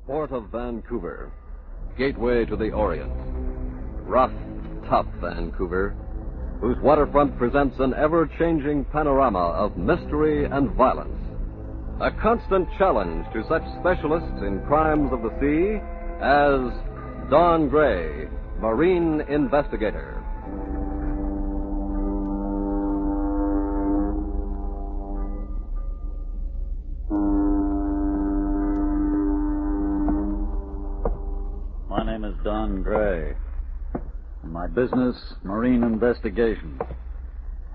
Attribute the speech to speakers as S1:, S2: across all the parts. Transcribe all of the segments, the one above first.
S1: Port of Vancouver, gateway to the Orient. Rough, tough Vancouver, whose waterfront presents an ever-changing panorama of mystery and violence. A constant challenge to such specialists in crimes of the sea as Don Gray, Marine Investigator.
S2: My name is Don Gray. And my business, marine investigation.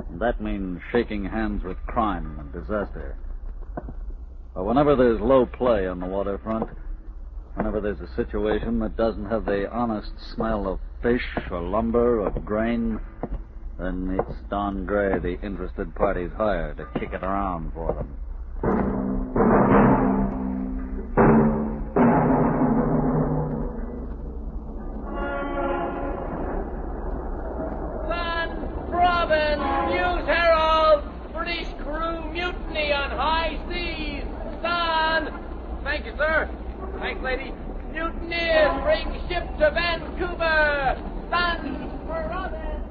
S2: And that means shaking hands with crime and disaster. But whenever there's low play on the waterfront, whenever there's a situation that doesn't have the honest smell of fish or lumber or grain, then it's Don Gray the interested parties hire to kick it around for them.
S3: News Herald! British crew mutiny on high seas! Sun! Thank you, sir. Thanks, lady. Mutineers bring ship to Vancouver! Sun for Robin!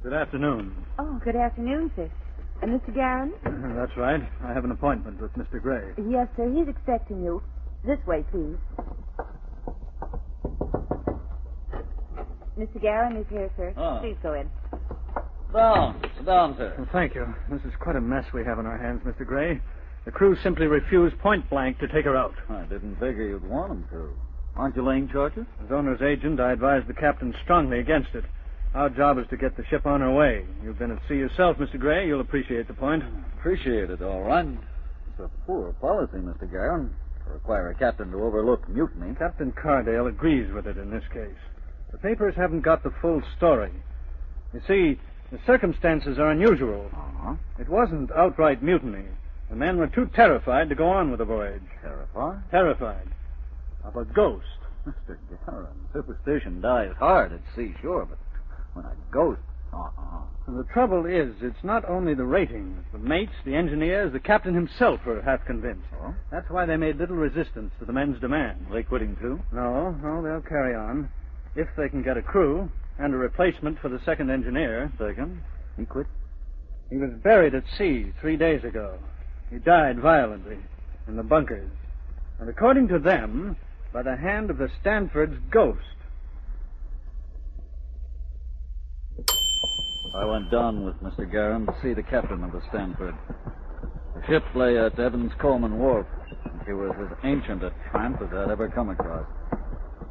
S4: Good afternoon.
S5: Oh, good afternoon, sir. Mr. Garron?
S4: That's right. I have an appointment with Mr. Gray.
S5: Yes, sir. He's expecting you. This way, please. Mr. Garron is here, sir.
S2: Oh.
S5: Please go in.
S2: Sit down, sir.
S4: Well, thank you. This is quite a mess we have on our hands, Mr. Gray. The crew simply refused point blank to take her out.
S2: I didn't figure you'd want them to. Aren't you laying charges?
S4: As owner's agent, I advised the captain strongly against it. Our job is to get the ship on her way. You've been at sea yourself, Mr. Gray. You'll appreciate the point.
S2: Appreciate it, all right. It's a poor policy, Mr. Garron, to require a captain to overlook mutiny.
S4: Captain Cardale agrees with it in this case. The papers haven't got the full story. You see, the circumstances are unusual.
S2: Uh-huh.
S4: It wasn't outright mutiny. The men were too terrified to go on with the voyage.
S2: Terrified?
S4: Terrified. Of a ghost.
S2: Mr. Garron, superstition dies hard at sea, sure, but when a ghost...
S4: And the trouble is, it's not only the ratings. The mates, the engineers, the captain himself were half convinced.
S2: Oh?
S4: That's why they made little resistance to the men's demand.
S2: They quitting too?
S4: No, they'll carry on. If they can get a crew and a replacement for the second engineer.
S2: Second? He quit?
S4: He was buried at sea 3 days ago. He died violently in the bunkers. And according to them, by the hand of the Stanford's ghost.
S2: I went down with Mr. Garron to see the captain of the Stanford. The ship lay at Evans Coleman Wharf, and she was as ancient a tramp as I'd ever come across.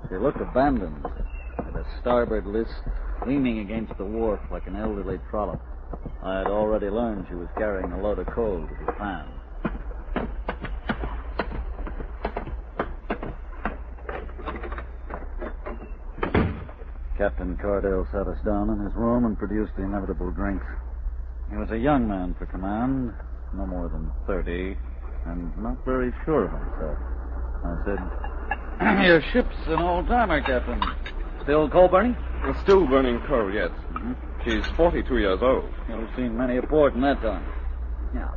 S2: She looked abandoned, with a starboard list leaning against the wharf like an elderly trollop. I had already learned she was carrying a load of coal to be fanned. Captain Cardale sat us down in his room and produced the inevitable drinks. He was a young man for command, no more than 30, and not very sure of himself. I said, "Your ship's an old-timer, Captain. Still coal-burning?"
S6: Still burning coal, yes.
S2: Mm-hmm.
S6: She's 42 years old.
S2: You've seen many a port in that time. Yeah.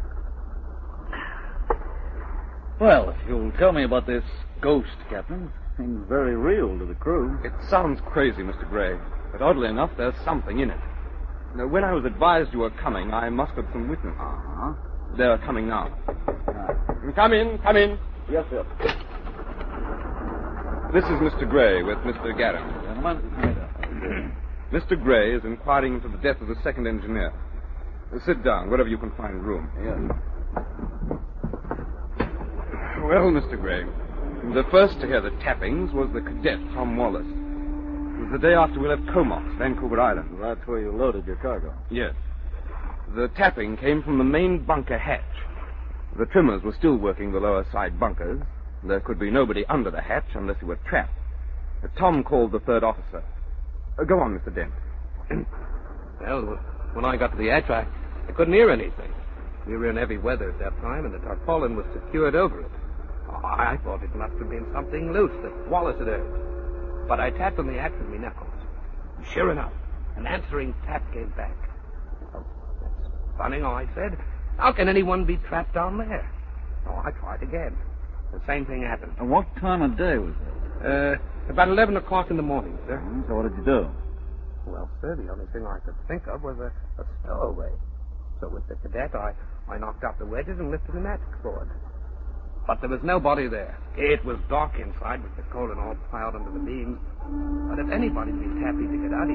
S2: Well, if you'll tell me about this ghost, Captain. Seems very real to the crew.
S6: It sounds crazy, Mr. Gray, but oddly enough, there's something in it. Now, when I was advised you were coming, I mustered some witnesses.
S2: Uh-huh.
S6: They're coming now. Come in.
S2: Yes, sir.
S6: This is Mr. Gray with Mr. Garron.
S2: Gentlemen.
S6: Mr. Gray is inquiring into the death of the second engineer. Sit down, wherever you can find room.
S2: Yes.
S6: Well, Mr. Gray, the first to hear the tappings was the cadet, Tom Wallace. It was the day after we left Comox, Vancouver Island.
S2: That's where you loaded your cargo.
S6: Yes. The tapping came from the main bunker hatch. The trimmers were still working the lower side bunkers. There could be nobody under the hatch unless he were trapped. Tom called the third officer. Go on, Mr. Dent.
S7: Well, when I got to the hatch, I couldn't hear anything. We were in heavy weather at that time, and the tarpaulin was secured over it. I thought it must have been something loose that Wallace had heard. But I tapped on the hatch with my knuckles. Sure enough, an answering tap came back. Funny, I said. How can anyone be trapped down there? So I tried again. The same thing happened.
S2: And what time of day was it?
S7: About 11 o'clock in the morning, sir.
S2: So what did you do?
S7: Well, sir, the only thing I could think of was a stowaway. So with the cadet, I knocked out the wedges and lifted an attic cord. But there was nobody there. It was dark inside with the coal and all piled under the beams. But if anybody'd been happy to get out,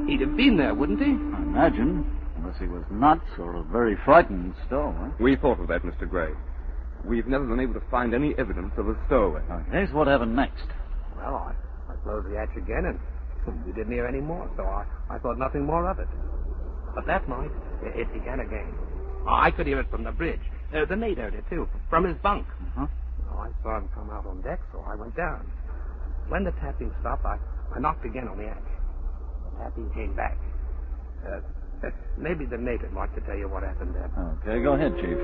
S7: he'd have been there, wouldn't he?
S2: I imagine. Unless he was nuts or very frightened still, huh?
S6: We thought of that, Mr. Gray. We've never been able to find any evidence of a stowaway.
S2: Okay, so what happened next?
S7: Well, I closed the hatch again, and we didn't hear any more, so I thought nothing more of it. But that night, it began again. I could hear it from the bridge. The mate heard it, too, from his bunk.
S2: Uh-huh.
S7: I saw him come out on deck, so I went down. When the tapping stopped, I knocked again on the hatch. The tapping came back. Maybe the mate would like to tell you what happened there.
S2: Okay, go ahead, Chief.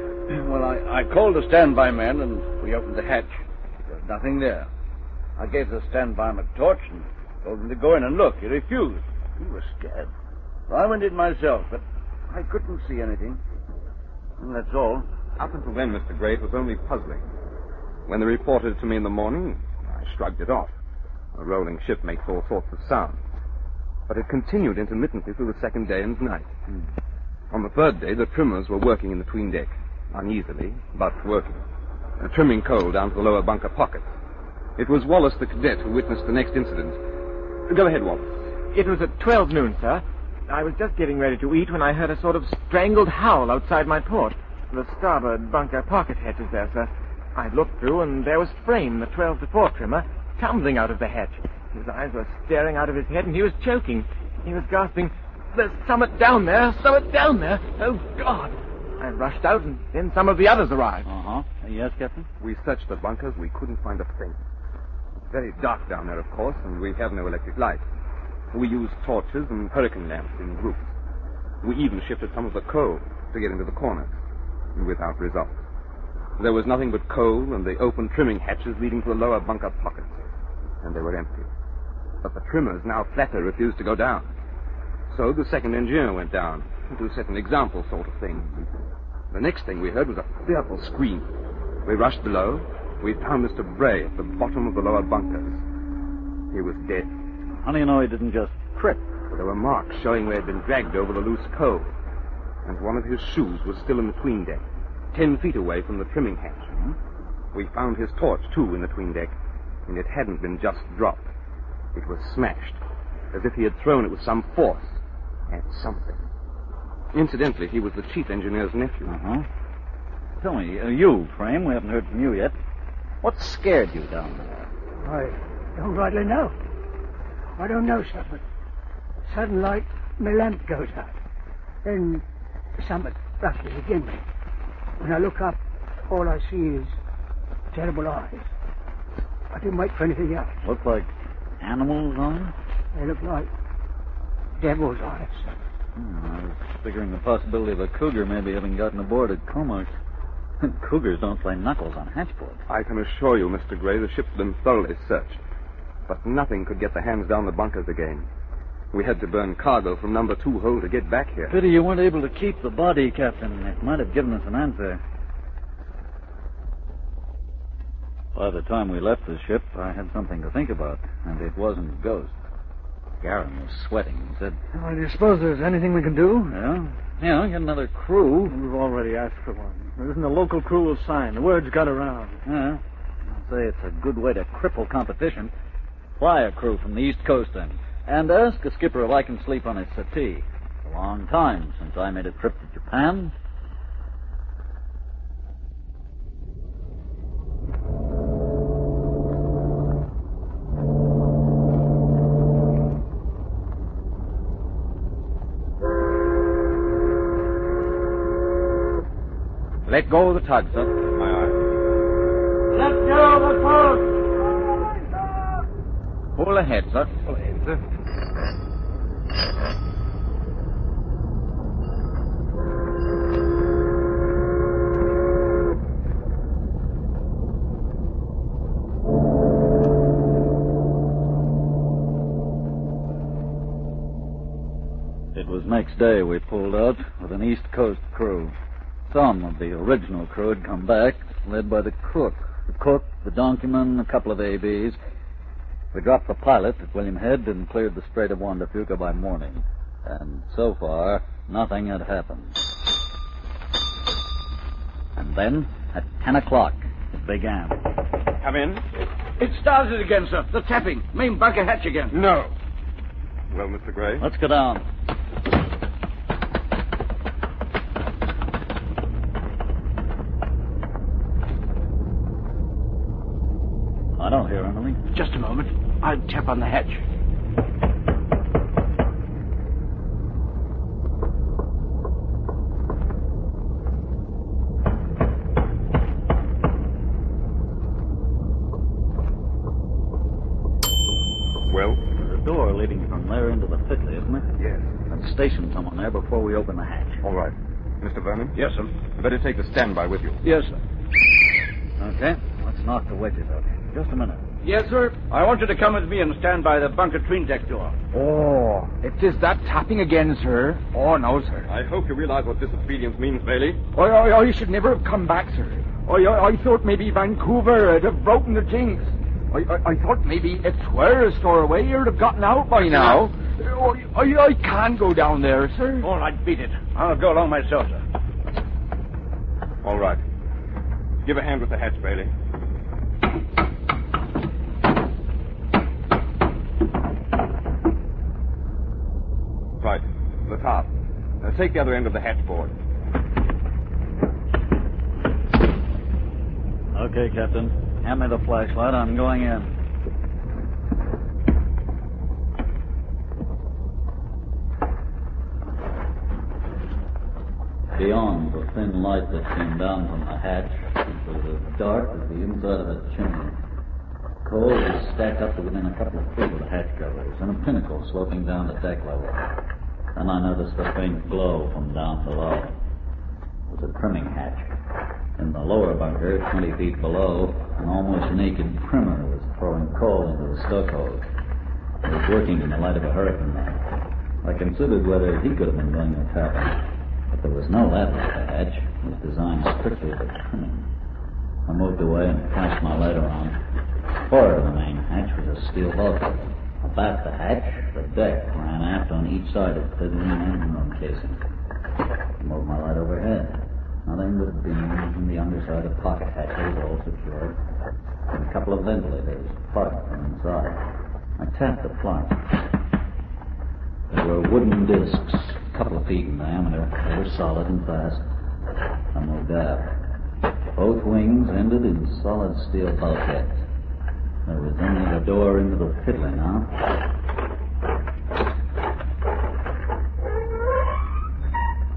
S8: Well, I called the standby man, and we opened the hatch. There was nothing there. I gave the standby man a torch and told him to go in and look. He refused. He was scared. So I went in myself, but I couldn't see anything. And that's all.
S6: Up until then, Mr. Gray, it was only puzzling. When they reported it to me in the morning, I shrugged it off. A rolling ship makes all sorts of sounds. But it continued intermittently through the second day and night. On the third day, the trimmers were working in the 'tween deck, uneasily, but working, trimming coal down to the lower bunker pockets. It was Wallace, the cadet, who witnessed the next incident. Go ahead, Wallace.
S3: It was at 12 noon, sir. I was just getting ready to eat when I heard a sort of strangled howl outside my port. The starboard bunker pocket hatch is there, sir. I looked through, and there was Frame, the 12 to 4 trimmer, tumbling out of the hatch. His eyes were staring out of his head, and he was choking. He was gasping, "There's summit down there! Summit down there! Oh, God!" I rushed out, and then some of the others arrived.
S2: Uh-huh. Yes, Captain?
S6: We searched the bunkers. We couldn't find a thing. It's very dark down there, of course, and we have no electric light. We used torches and hurricane lamps in groups. We even shifted some of the coal to get into the corners, without result. There was nothing but coal and the open trimming hatches leading to the lower bunker pockets, and they were empty. But the trimmers, now flatter, refused to go down. So the second engineer went down to set an example sort of thing. The next thing we heard was a fearful scream. We rushed below. We found Mr. Bray at the bottom of the lower bunkers. He was dead.
S2: How do you know he didn't just trip?
S6: There were marks showing where he had been dragged over the loose coal. And one of his shoes was still in the 'tween deck, 10 feet away from the trimming hatch. We found his torch, too, in the 'tween deck, and it hadn't been just dropped. It was smashed, as if he had thrown it with some force at something. Incidentally, he was the chief engineer's nephew.
S2: Uh-huh. Tell me, you, Frame, we haven't heard from you yet. What scared you down there?
S9: I don't rightly know. I don't know, sir, but sudden light, my lamp goes out. Then something brushes against me. When I look up, all I see is terrible eyes. I didn't wait for anything else.
S2: Look like animals' eyes?
S9: They look like devil's eyes, sir.
S2: I was figuring the possibility of a cougar maybe having gotten aboard at Comox. Cougars don't play knuckles on hatchboards.
S6: I can assure you, Mr. Gray, the ship's been thoroughly searched. But nothing could get the hands down the bunkers again. We had to burn cargo from number 2 hold to get back here.
S2: Pity you weren't able to keep the body, Captain. It might have given us an answer. By the time we left the ship, I had something to think about, and it wasn't ghosts. Garin was sweating and said,
S4: Well, do you suppose there's anything we can do?
S2: Yeah, get another crew.
S4: We've already asked for one. There isn't a local crew will sign. The word's got around.
S2: Yeah, I'll say it's a good way to cripple competition. Fly a crew from the East Coast, then, and ask the skipper if I can sleep on his settee. It's a long time since I made a trip to Japan.
S6: Let go of the tug, sir. Aye, aye.
S3: Let go of the tug!
S6: Pull ahead, sir. Pull ahead, sir.
S2: It was next next day we pulled out with an East Coast crew. Some of the original crew had come back, led by the cook. The cook, the donkeyman, a couple of ABs. We dropped the pilot at William Head and cleared the Strait of Juan de Fuca by morning. And so far, nothing had happened. And then, at 10 o'clock, it began.
S6: Come in.
S8: It started again, sir. The tapping. Main bunker hatch again.
S6: No. Well, Mr. Gray?
S2: Let's go down. I don't hear anything.
S8: Just a moment. I'll tap on the hatch.
S6: Well?
S2: There's a door leading from there into the fiddly, isn't it?
S6: Yes.
S2: Let's station someone there before we open the hatch.
S6: All right. Mr. Vernon?
S8: Yes, sir.
S6: You better take the standby with you.
S8: Yes, sir.
S2: Okay, let's knock the wedges out. Just a minute.
S8: Yes, sir. I want you to come with me and stand by the bunker tween deck door.
S10: Oh, it is that tapping again, sir. Oh, no, sir.
S6: I hope you realize what disobedience means, Bailey.
S10: I should never have come back, sir. I thought maybe Vancouver would have broken the jinx. I thought maybe if tourists or away you'd have gotten out by now. I can't go down there, sir.
S8: All right, beat it. I'll go along myself, sir.
S6: All right. Give a hand with the hatch, Bailey. Right. The top. Take the other end of the hatch board.
S2: Okay, Captain. Hand me the flashlight. I'm going in. Beyond the thin light that came down from the hatch, it was as dark as the inside of a chimney. Coal was stacked up to within a couple of feet of the hatch covers, and a pinnacle sloping down to deck level. Then I noticed a faint glow from down below. It was a trimming hatch. In the lower bunker, 20 feet below, an almost naked trimmer was throwing coal into the stokehole. He was working in the light of a hurricane lamp. I considered whether he could have been doing the tapping. But there was no ladder at the hatch. It was designed strictly for trimming. I moved away and flashed my light around. Forward of the main hatch was a steel bulkhead. About the hatch, the deck ran aft on each side of the fiddling engine room casing. I moved my light overhead. Nothing but beams from the underside of pocket hatches, all secured, and a couple of ventilators plugged from inside. I tapped the plug. There were wooden discs, a couple of feet in diameter. They were solid and fast. I moved aft. Both wings ended in solid steel bulkheads. There was only the door into the fiddler now.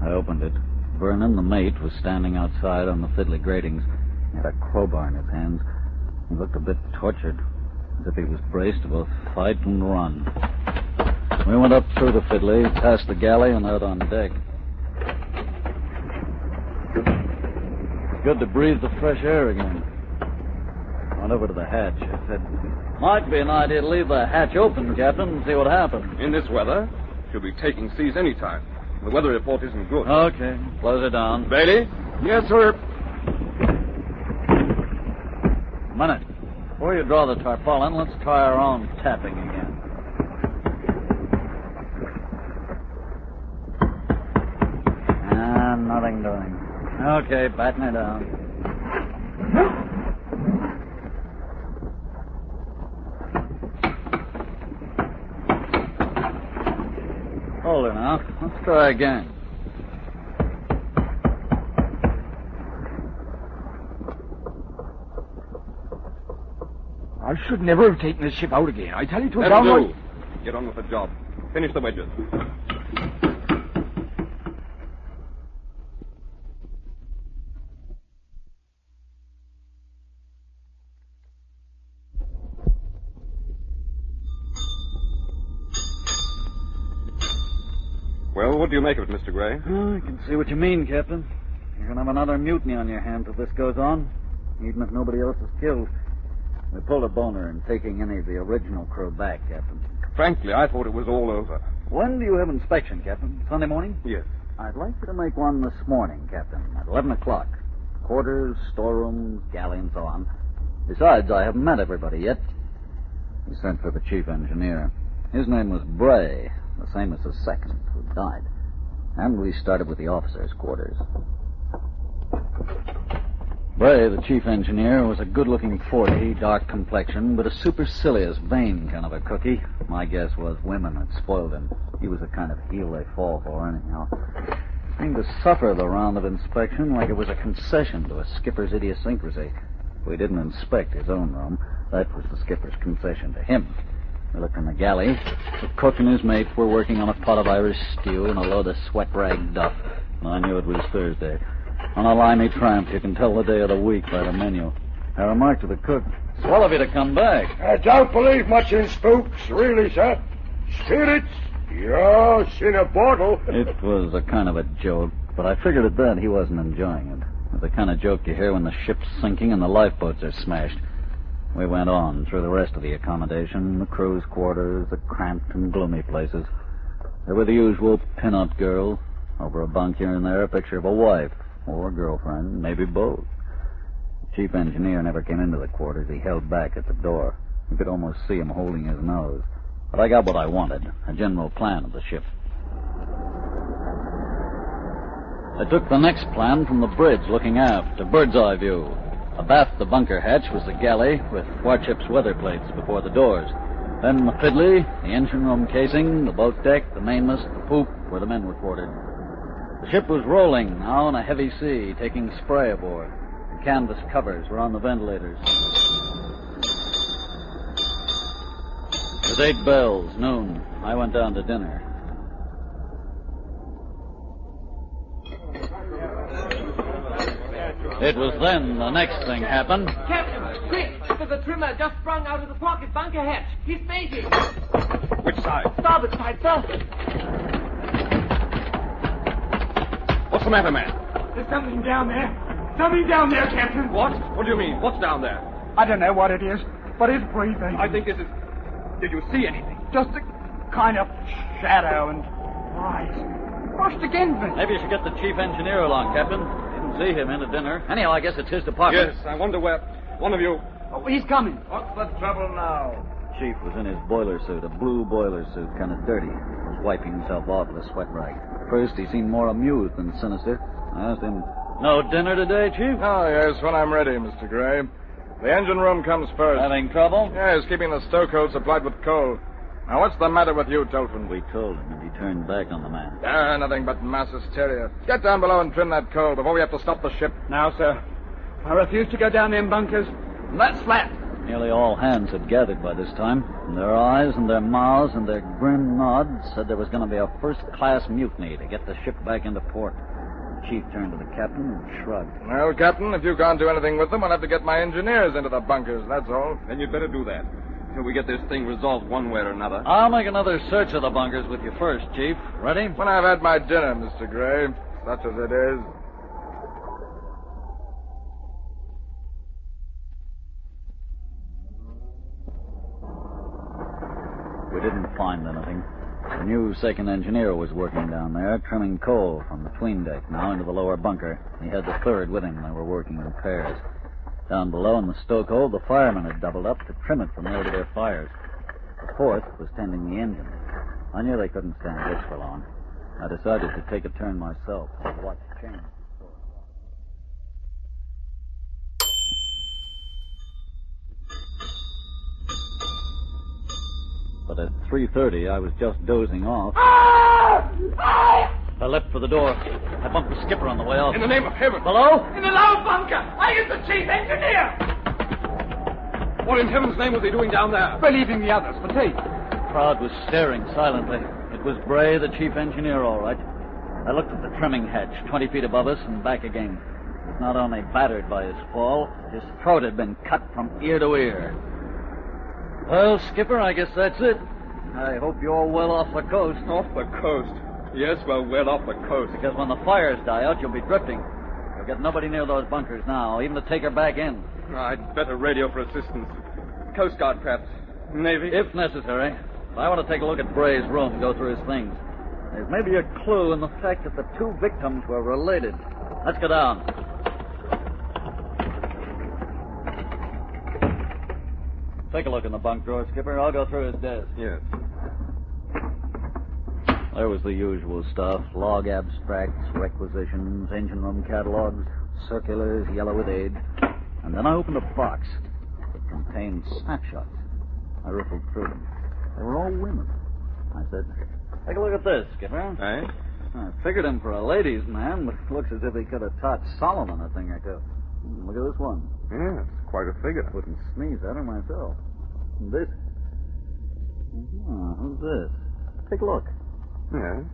S2: I opened it. Vernon, the mate, was standing outside on the fiddly gratings. He had a crowbar in his hands. He looked a bit tortured, as if he was braced of a fight and run. We went up through the fiddly, past the galley, and out on deck. It's good to breathe the fresh air again. I went over to the hatch. I said, might be an idea to leave the hatch open, Captain, and see what happens.
S6: In this weather, she'll be taking seas any time. The weather report isn't good.
S2: Okay, close it down.
S6: Bailey?
S10: Yes, sir.
S2: A minute. Before you draw the tarpaulin, let's try our own tapping again. Nothing doing. Okay, batten it down. Hold it now. Let's try again.
S10: I should never have taken this ship out again. I tell you to a
S6: That'll
S10: downright...
S6: do. Get on with the job. Finish the wedges. Well, what do you make of it, Mr. Gray?
S2: Oh, I can see what you mean, Captain. You're going to have another mutiny on your hands if this goes on, even if nobody else is killed. We pulled a boner in taking any of the original crew back, Captain.
S6: Frankly, I thought it was all over.
S2: When do you have inspection, Captain? Sunday morning?
S6: Yes.
S2: I'd like you to make one this morning, Captain, at 11 o'clock. Quarters, storerooms, galley, and so on. Besides, I haven't met everybody yet. He sent for the chief engineer. His name was Bray, the same as the second, who died. And we started with the officers' quarters. Bray, the chief engineer, was a good-looking 40, dark complexion, but a supercilious, vain kind of a cookie. My guess was women had spoiled him. He was the kind of heel they fall for, anyhow. Seemed to suffer the round of inspection like it was a concession to a skipper's idiosyncrasy. We didn't inspect his own room. That was the skipper's concession to him. We looked in the galley. The cook and his mates were working on a pot of Irish stew and a load of sweat rag duff. And I knew it was Thursday. On a limey tramp, you can tell the day of the week by the menu. I remarked to the cook, "Swell of you to come back."
S11: I don't believe much in spooks, really, sir. Spirits? Yes, in a bottle.
S2: It was a kind of a joke, but I figured at that he wasn't enjoying it. It was the kind of joke you hear when the ship's sinking and the lifeboats are smashed. We went on through the rest of the accommodation, the crew's quarters, the cramped and gloomy places. There were the usual pin-up girls. Over a bunk here and there, a picture of a wife, or a girlfriend, maybe both. The chief engineer never came into the quarters. He held back at the door. You could almost see him holding his nose. But I got what I wanted, a general plan of the ship. I took the next plan from the bridge, looking aft, a bird's-eye view. Abaft the bunker hatch was the galley, with warship's weather plates before the doors. Then the fiddly, the engine room casing, the boat deck, the mainmast, the poop, where the men were quartered. The ship was rolling, now in a heavy sea, taking spray aboard. The canvas covers were on the ventilators. It was 8 bells, noon. I went down to dinner. It was then the next thing happened.
S3: Captain, quick! There's a trimmer just sprung out of the pocket bunker hatch. He's fainting.
S6: Which side?
S3: Starboard side, sir.
S6: What's the matter, man?
S9: There's something down there. Something down there, Captain.
S6: What? What do you mean? What's down there?
S9: I don't know what it is, but it's breathing.
S6: I think this is... Did you see anything?
S9: Just a kind of shadow and light. Brushed against me.
S2: Maybe you should get the chief engineer along, Captain. Didn't see him in at dinner. Anyhow, I guess it's his department.
S6: Yes, I wonder where... One of you...
S9: Oh, he's coming.
S8: What's the trouble now?
S2: Chief was in his boiler suit, a blue boiler suit, kind of dirty. He was wiping himself off with a sweat rag. First, he seemed more amused than sinister. I asked him, "No dinner today, Chief?"
S12: Oh, yes, when I'm ready, Mr. Gray. The engine room comes first.
S2: Having trouble?
S12: Yes, keeping the stokehold supplied with coal. Now, what's the matter with you, Tolfin?
S2: We told him, and he turned back on the man.
S12: Nothing but mass hysteria. Get down below and trim that coal before we have to stop the ship.
S9: Now, sir, I refuse to go down them bunkers. And that's flat.
S2: Nearly all hands had gathered by this time, and their eyes and their mouths and their grim nods said there was going to be a first-class mutiny to get the ship back into port. The chief turned to the captain and shrugged.
S12: Well, Captain, if you can't do anything with them, I'll have to get my engineers into the bunkers, that's all.
S6: Then you'd better do that. Until we get this thing resolved one way or another.
S2: I'll make another search of the bunkers with you first, Chief. Ready?
S12: When I've had my dinner, Mr. Gray, such as it is.
S2: We didn't find anything. The new second engineer was working down there, trimming coal from the tween deck now into the lower bunker. He had the third with him. They were working in pairs. Down below in the stokehold, the firemen had doubled up to trim it from there to their fires. The fourth was tending the engine. I knew they couldn't stand this for long. I decided to take a turn myself and watch the change. But at 3:30, I was just dozing off. I leapt for the door. I bumped the skipper on the way out.
S6: In the name of heaven.
S2: Hello?
S3: In the low bunker. I am the chief engineer.
S6: What in heaven's name was he doing down there?
S9: Relieving the others for tea.
S2: The crowd was staring silently. It was Bray, the chief engineer, all right. I looked at the trimming hatch, 20 feet above us and back again. He was not only battered by his fall, his throat had been cut from ear to ear. Well, Skipper, I guess that's it. I hope you're well off the coast.
S6: Off the coast? Yes, we're well off the coast.
S2: Because when the fires die out, you'll be drifting. You'll get nobody near those bunkers now, even to take her back in.
S6: I'd better radio for assistance. Coast Guard, perhaps. Navy?
S2: If necessary. I want to take a look at Bray's room, go through his things. There's maybe a clue in the fact that the two victims were related. Let's go down. Take a look in the bunk drawer, Skipper. I'll go through his desk.
S6: Yes.
S2: There was the usual stuff. Log abstracts, requisitions, engine room catalogs, circulars, yellow with age. And then I opened a box. It contained snapshots. I riffled through them. They were all women. I said, take a look at this, Skipper.
S6: Eh?
S2: I figured him for a ladies' man, but it looks as if he could have taught Solomon a thing or two. Look at this one.
S6: Yes, quite a figure.
S2: Wouldn't sneeze at her myself. And this? Who's this? Take a look.
S6: Yes.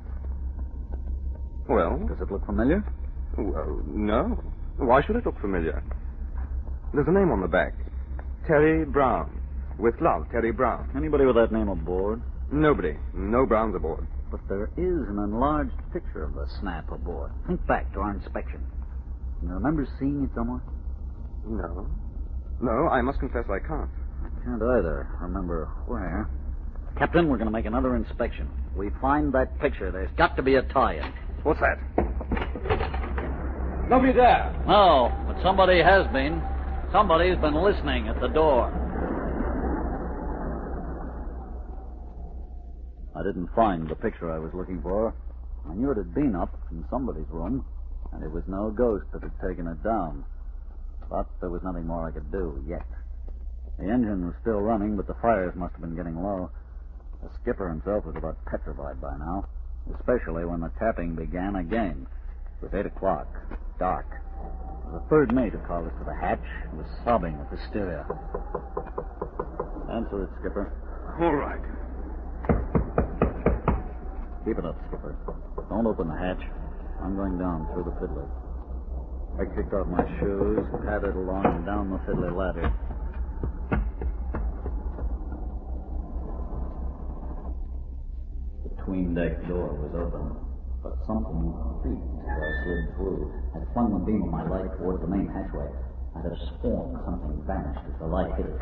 S6: Well?
S2: Does it look familiar?
S6: Well, no. Why should it look familiar? There's a name on the back. Terry Brown. With love, Terry Brown.
S2: Anybody with that name aboard?
S6: Nobody. No Browns aboard.
S2: But there is an enlarged picture of the snap aboard. Think back to our inspection. You remember seeing it somewhere?
S6: No. No, I must confess I can't.
S2: I can't either remember where. Captain, we're going to make another inspection. We find that picture. There's got to be a tie-in.
S6: What's that?
S7: Nobody there.
S2: No, but somebody has been. Somebody's been listening at the door. I didn't find the picture I was looking for. I knew it had been up in somebody's room, and it was no ghost that had taken it down. But there was nothing more I could do yet. The engine was still running, but the fires must have been getting low. The skipper himself was about petrified by now, especially when the tapping began again. It was 8 o'clock, dark. The third mate who called us to the hatch was sobbing with hysteria. Answer it, Skipper.
S6: All right.
S2: Keep it up, Skipper. Don't open the hatch. I'm going down through the fiddler. I kicked off my shoes, padded along and down the fiddler ladder. The tween-deck door was open, but something creaked as I slid through. I flung the beam of my light toward the main hatchway. I had sworn something vanished as the light hit it.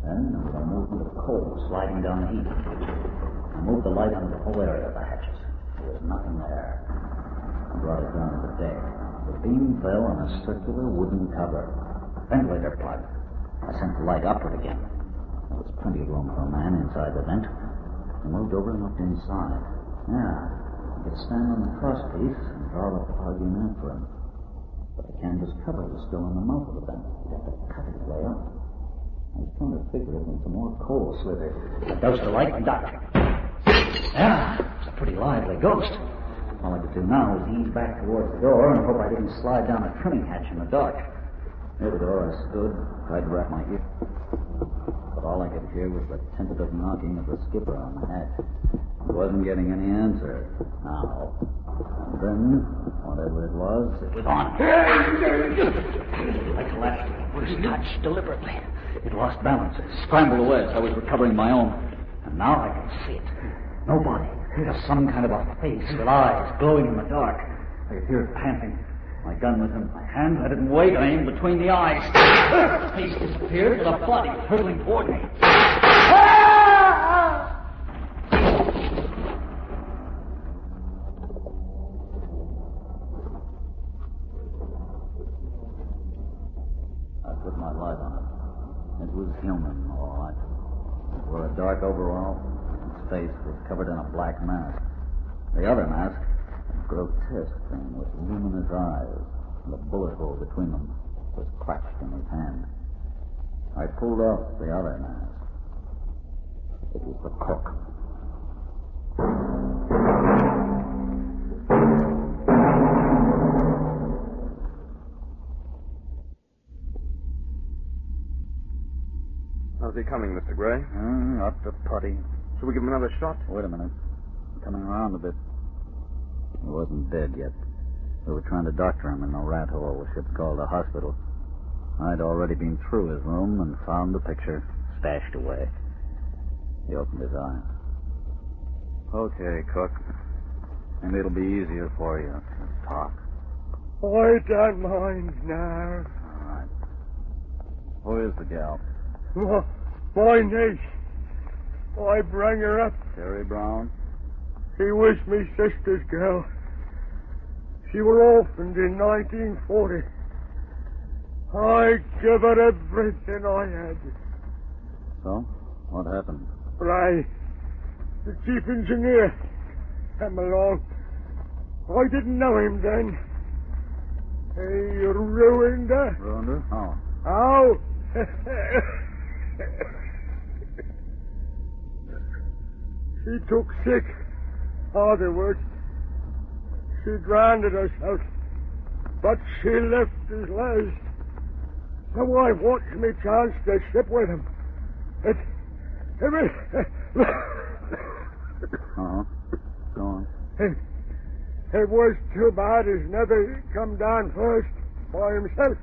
S2: Then there was a movement of coal sliding down the heat. I moved the light on the whole area of the hatches. There was nothing there. I brought it down to the deck. The beam fell on a circular wooden cover. Ventilator plug. I sent the light upward again. There was plenty of room for a man inside the vent. I moved over and looked inside. Yeah, I could stand on the crosspiece and draw the plug in after him. But the canvas cover was still in the mouth of the vent. You'd have to cut it way up. I was trying to figure it when some more coal slithered. I doused the light and ducked. Yeah, it's a pretty lively ghost. All I could do now was ease back towards the door and hope I didn't slide down a trimming hatch in the dark. Near the door I stood, tried to wrap my ear. But all I could hear was the tentative knocking of the skipper on the hatch. I wasn't getting any answer. Now. And then, whatever it was on. I collapsed at the first touch deliberately. It lost balance. It scrambled away as I was recovering my own. And now I can see it. Nobody. Just some kind of a face with eyes glowing in the dark. I could hear it panting. My gun was in my hand. I didn't wait. I aimed between the eyes. The face disappeared with a body hurtling toward me. I put my light on it. It was human, all right. It wore a dark overall. Its face was covered in a black mask. The other mask, a grotesque thing with luminous eyes, and a bullet hole between them, was cracked in his hand. I pulled off the other mask. It was the cook.
S6: How's he coming, Mr. Gray?
S2: Up to putty.
S6: Shall we give him another shot?
S2: Wait a minute. I'm coming around a bit. He wasn't dead yet. We were trying to doctor him in the rat hole the ship called a hospital. I'd already been through his room and found the picture stashed away. He opened his eyes. Okay, Cook. And it'll be easier for you to talk.
S11: I don't mind now.
S2: All right. Who is the gal?
S11: My niece. I bring her up.
S2: Terry Brown?
S11: She was me sister's girl. She were orphaned in 1940. I give her everything I had.
S2: So? What happened?
S11: Bray, the chief engineer, came along. I didn't know him then. He ruined her.
S2: Ruined her? How?
S11: How? She took sick. Afterwards, she drowned herself. But she left his legs. So I watched me chance to ship with him. It was...
S2: Uh-huh. Go on.
S11: It was too bad he's never come down first by himself.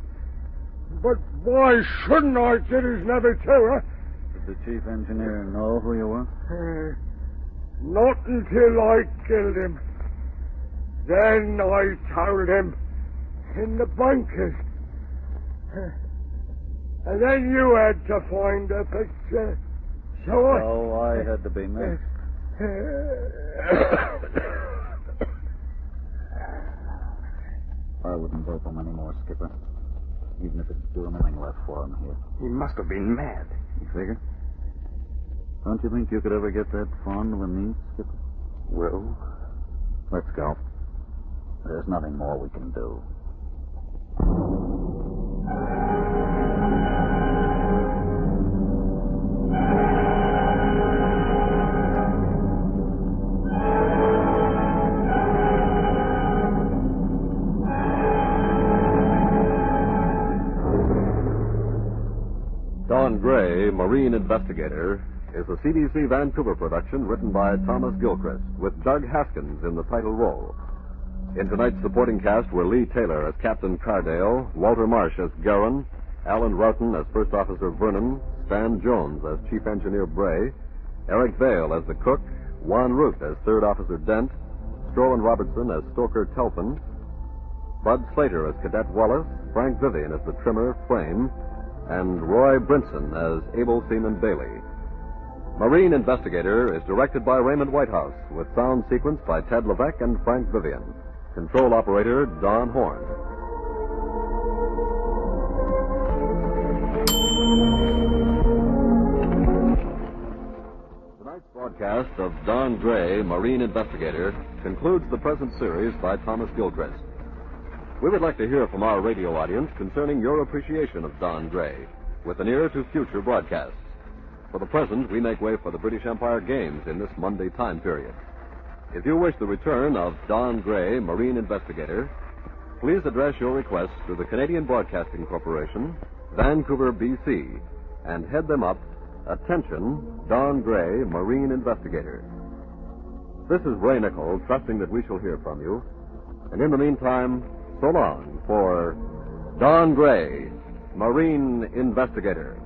S11: But why shouldn't I get his never too, huh?
S2: Did the chief engineer know who you were?
S11: Not until I killed him. Then I told him in the bunkers. And then you had to find a picture. So
S2: I had to be next. I wouldn't dope him anymore, Skipper. Even if it's doing anything left for him here.
S6: He must have been mad.
S2: You figure? Don't you think you could ever get that fond of a niece, Skipper?
S6: Well,
S2: let's go. There's nothing more we can do.
S1: Don Gray, Marine Investigator, is a CBS Vancouver production written by Thomas Gilchrist, with Doug Haskins in the title role. In tonight's supporting cast were Lee Taylor as Captain Cardale, Walter Marsh as Garin, Alan Roughton as First Officer Vernon, Stan Jones as Chief Engineer Bray, Eric Vale as the cook, Juan Root as Third Officer Dent, Strowan Robertson as Stoker Telfin, Bud Slater as Cadet Wallace, Frank Vivian as the trimmer Frame, and Roy Brinson as Able Seaman Bailey. Marine Investigator is directed by Raymond Whitehouse, with sound sequence by Ted Levesque and Frank Vivian. Control operator, Don Horn. Tonight's broadcast of Don Gray, Marine Investigator, concludes the present series by Thomas Gilchrist. We would like to hear from our radio audience concerning your appreciation of Don Gray, with an ear to future broadcasts. For the present, we make way for the British Empire Games in this Monday time period. If you wish the return of Don Gray, Marine Investigator, please address your request to the Canadian Broadcasting Corporation, Vancouver, BC, and head them up, Attention, Don Gray, Marine Investigator. This is Ray Nichol, trusting that we shall hear from you. And in the meantime, so long for Don Gray, Marine Investigator.